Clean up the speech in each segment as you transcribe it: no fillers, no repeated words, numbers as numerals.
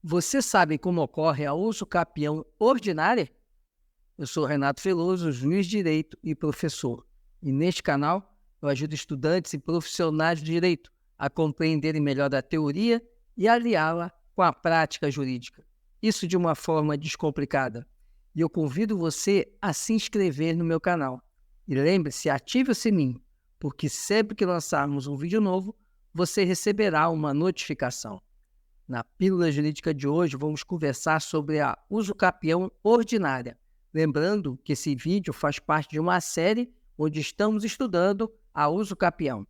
Você sabe como ocorre a usucapião ordinária? Eu sou Renato Veloso, juiz de direito e professor. E neste canal eu ajudo estudantes e profissionais de direito a compreenderem melhor a teoria e aliá-la com a prática jurídica. Isso de uma forma descomplicada. E eu convido você a se inscrever no meu canal. E lembre-se, ative o sininho, porque sempre que lançarmos um vídeo novo, você receberá uma notificação. Na Pílula Jurídica de hoje, vamos conversar sobre a usucapião ordinária. Lembrando que esse vídeo faz parte de uma série onde estamos estudando a usucapião.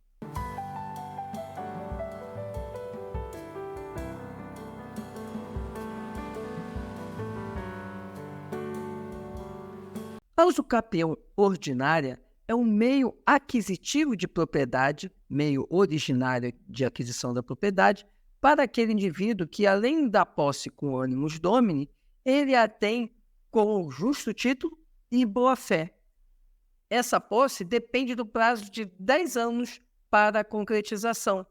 A usucapião ordinária é um meio aquisitivo de propriedade, meio originário de aquisição da propriedade, para aquele indivíduo que, além da posse com animus domini, ele a tem com justo título e boa-fé. Essa posse depende do prazo de 10 anos para a concretização.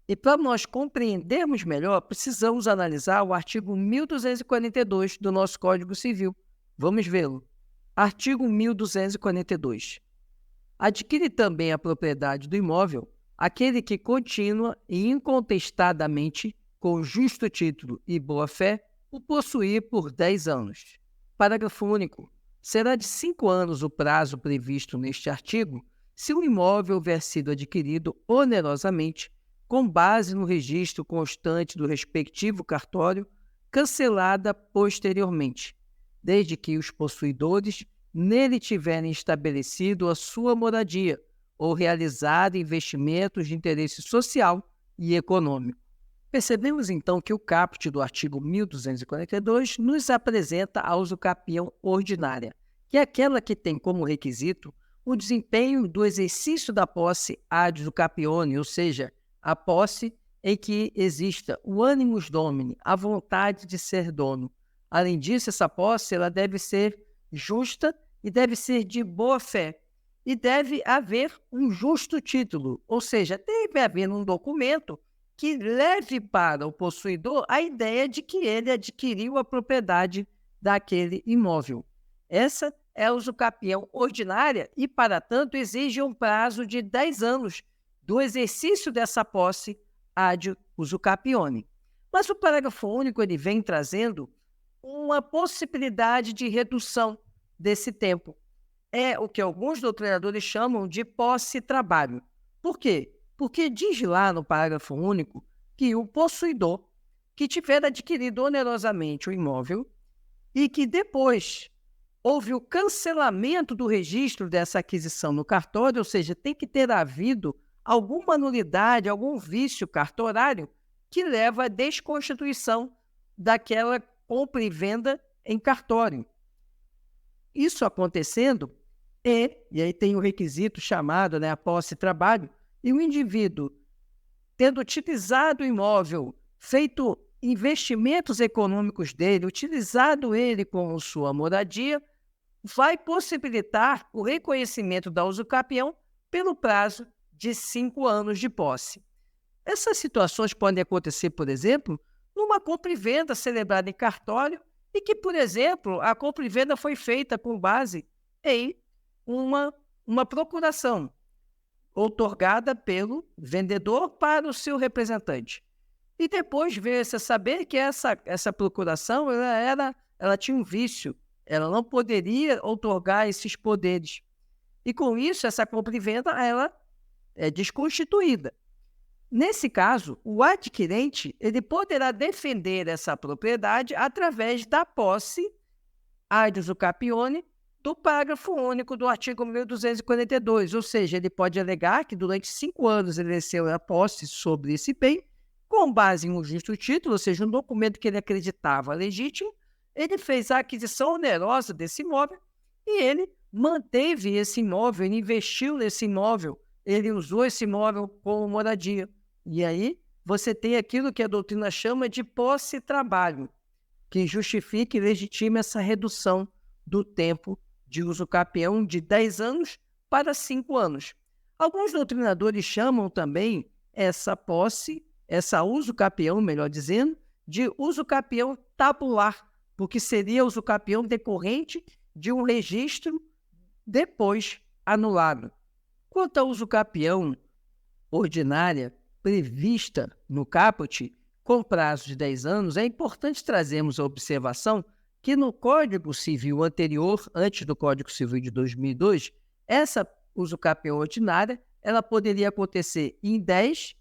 E para nós compreendermos melhor, precisamos analisar o artigo 1242 do nosso Código Civil. Vamos vê-lo. Artigo 1242. Adquire também a propriedade do imóvel aquele que contínua e incontestadamente, com justo título e boa-fé, o possuir por 10 anos. Parágrafo único. Será de 5 anos o prazo previsto neste artigo se o imóvel houver sido adquirido onerosamente, com base no registro constante do respectivo cartório, cancelada posteriormente, desde que os possuidores nele tiverem estabelecido a sua moradia ou realizado investimentos de interesse social e econômico. Percebemos então que o caput do artigo 1242 nos apresenta a usucapião ordinária, que é aquela que tem como requisito o desempenho do exercício da posse ad usucapione, ou seja, a posse em que exista o animus domini, a vontade de ser dono. Além disso, essa posse ela deve ser justa e deve ser de boa-fé. E deve haver um justo título, ou seja, deve haver um documento que leve para o possuidor a ideia de que ele adquiriu a propriedade daquele imóvel. Essa é a usucapião ordinária e, para tanto, exige um prazo de 10 anos do exercício dessa posse ad usucapione. Mas o parágrafo único ele vem trazendo uma possibilidade de redução desse tempo. É o que alguns doutrinadores chamam de posse-trabalho. Por quê? Porque diz lá no parágrafo único que o possuidor que tiver adquirido onerosamente o imóvel e que depois houve o cancelamento do registro dessa aquisição no cartório, ou seja, tem que ter havido alguma nulidade, algum vício cartorário que leva à desconstituição daquela compra e venda em cartório. Isso acontecendo, e aí tem o requisito chamado a posse-trabalho, e o indivíduo, tendo utilizado o imóvel, feito investimentos econômicos dele, utilizado ele como sua moradia, vai possibilitar o reconhecimento da usucapião pelo prazo de 5 anos de posse. Essas situações podem acontecer, por exemplo, numa compra e venda celebrada em cartório e que, por exemplo, a compra e venda foi feita com base em uma procuração outorgada pelo vendedor para o seu representante. E depois veio-se a saber que essa procuração ela tinha um vício, ela não poderia outorgar esses poderes. E com isso, essa compra e venda ela é desconstituída. Nesse caso, o adquirente ele poderá defender essa propriedade através da posse ad usucapione do parágrafo único do artigo 1242, ou seja, ele pode alegar que durante 5 anos ele exerceu a posse sobre esse bem, com base em um justo título, ou seja, um documento que ele acreditava legítimo, ele fez a aquisição onerosa desse imóvel e ele manteve esse imóvel, ele investiu nesse imóvel, ele usou esse imóvel como moradia. E aí você tem aquilo que a doutrina chama de posse-trabalho, que justifica e legitima essa redução do tempo de usucapião de 10 anos para 5 anos. Alguns doutrinadores chamam também essa posse, essa usucapião, melhor dizendo, de usucapião tabular, porque seria usucapião decorrente de um registro depois anulado. Quanto à usucapião ordinária prevista no caput, com prazo de 10 anos, é importante trazermos a observação que no Código Civil anterior, antes do Código Civil de 2002, essa usucapião ordinária ela poderia acontecer em 10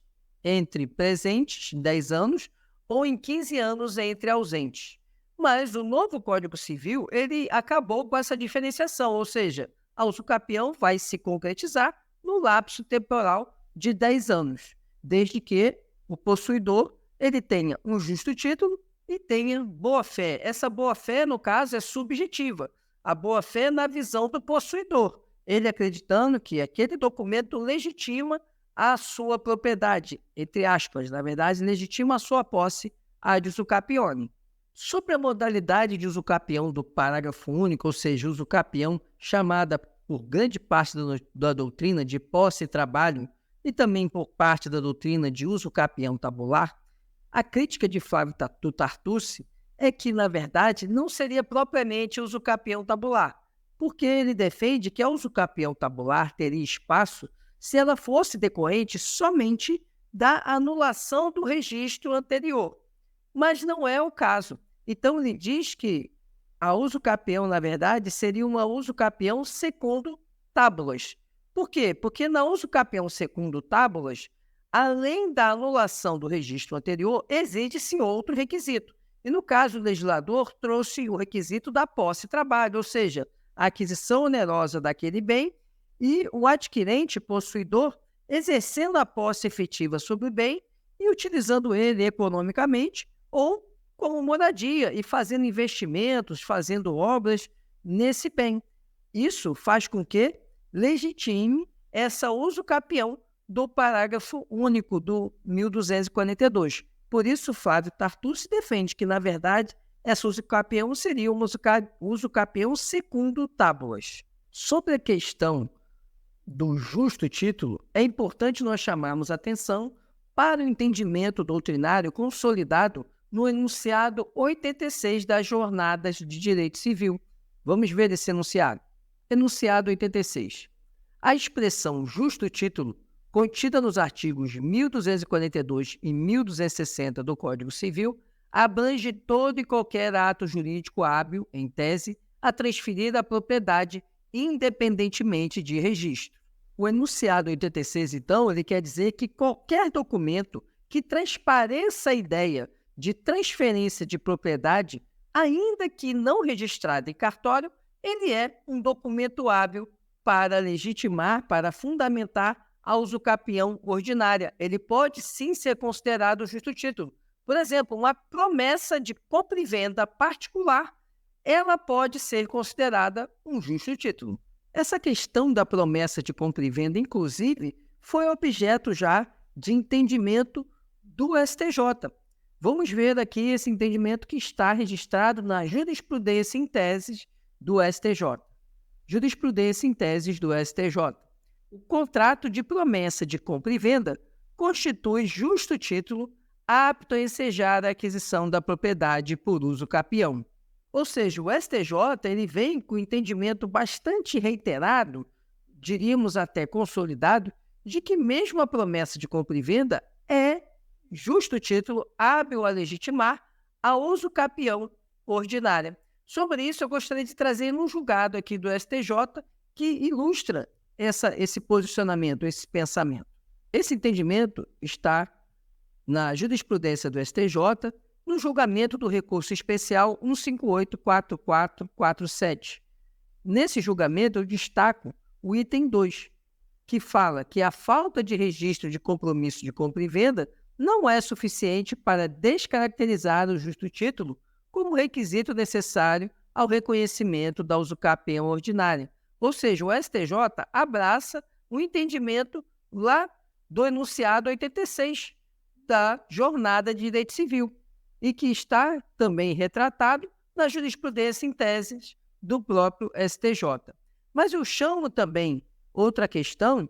entre presentes, 10 anos, ou em 15 anos entre ausentes. Mas o novo Código Civil ele acabou com essa diferenciação, ou seja, a usucapião vai se concretizar no lapso temporal de 10 anos, desde que o possuidor ele tenha um justo título e tenha boa-fé. Essa boa-fé, no caso, é subjetiva. A boa-fé na visão do possuidor, ele acreditando que aquele documento legitima a sua propriedade, entre aspas, na verdade, legitima a sua posse ad usucapione. Sobre a modalidade de usucapião do parágrafo único, ou seja, usucapião chamada por grande parte da doutrina de posse e trabalho e também por parte da doutrina de usucapião tabular, a crítica de Flávio Tartucci é que, na verdade, não seria propriamente usucapião tabular, porque ele defende que a usucapião tabular teria espaço se ela fosse decorrente somente da anulação do registro anterior. Mas não é o caso. Então, ele diz que a usucapião, na verdade, seria uma usucapião secundo tábulas. Por quê? Porque na usucapião secundo tábulas, além da anulação do registro anterior, exige-se outro requisito. E, no caso, o legislador trouxe o requisito da posse e trabalho, ou seja, a aquisição onerosa daquele bem e o adquirente, possuidor, exercendo a posse efetiva sobre o bem e utilizando ele economicamente ou como moradia e fazendo investimentos, fazendo obras nesse bem. Isso faz com que legitime essa usucapião do parágrafo único do 1242. Por isso, Flávio Tartucci defende que, na verdade, essa usucapião seria uma usucapião secundo tábulas. Sobre a questão do justo título, é importante nós chamarmos atenção para o entendimento doutrinário consolidado no enunciado 86 das Jornadas de Direito Civil. Vamos ver esse enunciado. Enunciado 86. A expressão justo título, contida nos artigos 1242 e 1260 do Código Civil, abrange todo e qualquer ato jurídico hábil, em tese, a transferir a propriedade independentemente de registro. O enunciado 86, então, ele quer dizer que qualquer documento que transpareça a ideia de transferência de propriedade, ainda que não registrado em cartório, ele é um documento hábil para legitimar, para fundamentar a usucapião ordinária. Ele pode sim ser considerado justo título. Por exemplo, uma promessa de compra e venda particular, ela pode ser considerada um justo título. Essa questão da promessa de compra e venda, inclusive, foi objeto já de entendimento do STJ. Vamos ver aqui esse entendimento que está registrado na jurisprudência em teses do STJ. Jurisprudência em teses do STJ. O contrato de promessa de compra e venda constitui justo título apto a ensejar a aquisição da propriedade por uso capião. Ou seja, o STJ ele vem com entendimento bastante reiterado, diríamos até consolidado, de que mesmo a promessa de compra e venda é justo título hábil a legitimar a uso capião ordinária. Sobre isso, eu gostaria de trazer um julgado aqui do STJ que ilustra esse posicionamento, esse pensamento. Esse entendimento está na jurisprudência do STJ, no julgamento do recurso especial 1584447. Nesse julgamento, eu destaco o item 2, que fala que a falta de registro de compromisso de compra e venda não é suficiente para descaracterizar o justo título como requisito necessário ao reconhecimento da usucapião ordinária. Ou seja, o STJ abraça o entendimento lá do enunciado 86 da Jornada de Direito Civil e que está também retratado na jurisprudência em teses do próprio STJ. Mas eu chamo também outra questão,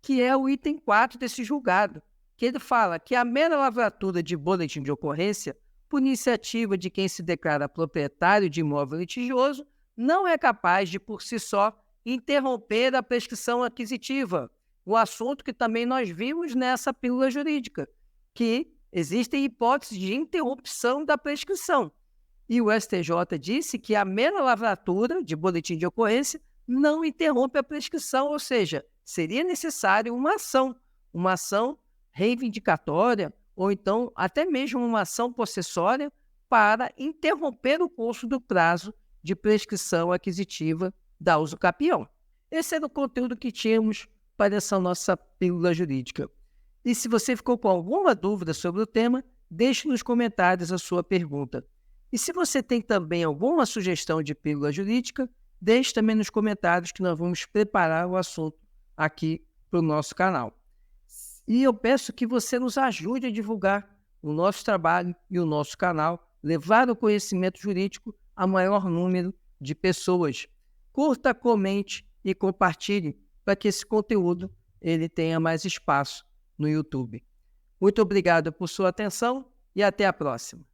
que é o item 4 desse julgado, que ele fala que a mera lavratura de boletim de ocorrência por iniciativa de quem se declara proprietário de imóvel litigioso, não é capaz de, por si só, interromper a prescrição aquisitiva. O assunto que também nós vimos nessa pílula jurídica, que existem hipóteses de interrupção da prescrição. E o STJ disse que a mera lavratura de boletim de ocorrência não interrompe a prescrição, ou seja, seria necessário uma ação reivindicatória, ou então até mesmo uma ação possessória para interromper o curso do prazo de prescrição aquisitiva da usucapião. Esse era o conteúdo que tínhamos para essa nossa pílula jurídica. E se você ficou com alguma dúvida sobre o tema, deixe nos comentários a sua pergunta. E se você tem também alguma sugestão de pílula jurídica, deixe também nos comentários que nós vamos preparar o assunto aqui para o nosso canal. E eu peço que você nos ajude a divulgar o nosso trabalho e o nosso canal, levar o conhecimento jurídico a maior número de pessoas. Curta, comente e compartilhe para que esse conteúdo ele tenha mais espaço no YouTube. Muito obrigado por sua atenção e até a próxima.